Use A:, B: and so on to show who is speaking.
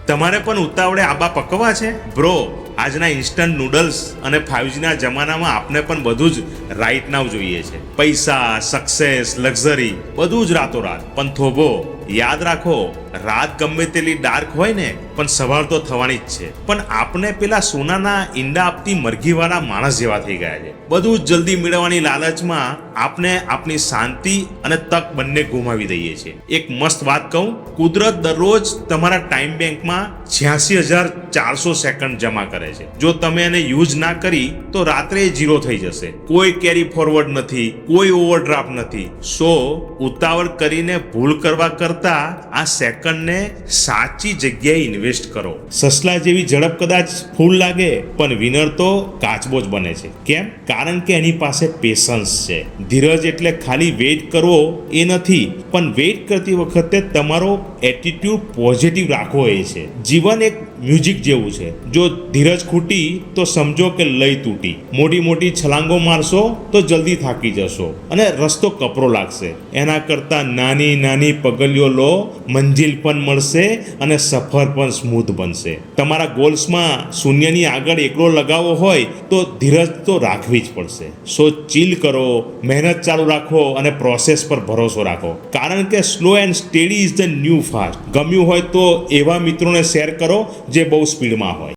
A: તમારે પણ ઉતાવળે આબા પકવા છે બ્રો? આજના ઇન્સ્ટન્ટ નૂડલ્સ અને 5Gના જમાનામાં આપને પણ બધું જ રાઈટ નાવ જોઈએ છે. પૈસા, સક્સેસ, લક્ઝરી બધું જ રાતોરાત. પણ થોભો યાદ રાખો, રાત ગમે તેટલી ડાર્ક હોય ને પણ સવાર તો થવાની જ છે. પણ આપણે પેલા સોનાના ઈંડા આપતી મરઘીવાળા માણસ જેવા થઈ ગયા છે. બધું જ જલ્દી મેળવવાની લાલચમાં આપણે આપણી શાંતિ અને તક બંને ગુમાવી દઈએ છીએ. એક મસ્ત વાત કહું, કુદરત દરરોજ તમારા ટાઈમ બેંકમાં 86,400 સેકન્ડ જમા કરે છે. જો તમે એને યુઝ ના કરી તો રાત્રે 0 થઈ જશે. કોઈ કેરી ફોરવર્ડ નથી, કોઈ ઓવરડ્રાફ્ટ નથી. સો ઉતાવળ કરીને ભૂલ કરવા કરતા આ સેકન્ડને સાચી જગ્યાએ ઇન્વેસ્ટ કરો. સસલા જેવી ઝડપ કદાચ ફૂલ લાગે પણ વિનર તો કાચબો જ બને છે. કેમ? કારણ કે એની પાસે પેશન્સ છે. ધીરજ એટલે ખાલી વેઇટ કરવો એ નથી, પણ વેઇટ કરતી વખતે તમારો એટીટ્યુડ પોઝિટિવ રાખવો એ છે. જીવન એક મ્યુઝિક જેવું છે. જો ધીરજ ખૂટી તો સમજો કે લય તૂટી. મોટી મોટી છલાંગો મારશો તો જલ્દી થાકી જશો અને રસ્તો કપરો લાગશે. એના કરતાં નાની નાની પગલીઓ લો, મંજિલ પણ મળશે અને સફર પણ સ્મૂથ બનશે. તમારા ગોલ્સમાં શૂન્યની આગળ એકલો લગાવવો હોય તો ધીરજ તો રાખવી જ પડશે. સો ચીલ કરો, મહેનત ચાલુ રાખો અને પ્રોસેસ પર ભરોસો રાખો. કારણ કે slow and steady is the new fast. ગમ્યું હોય તો એવા મિત્રોને શેર કરો જે બહુ સ્પીડમાં હોય.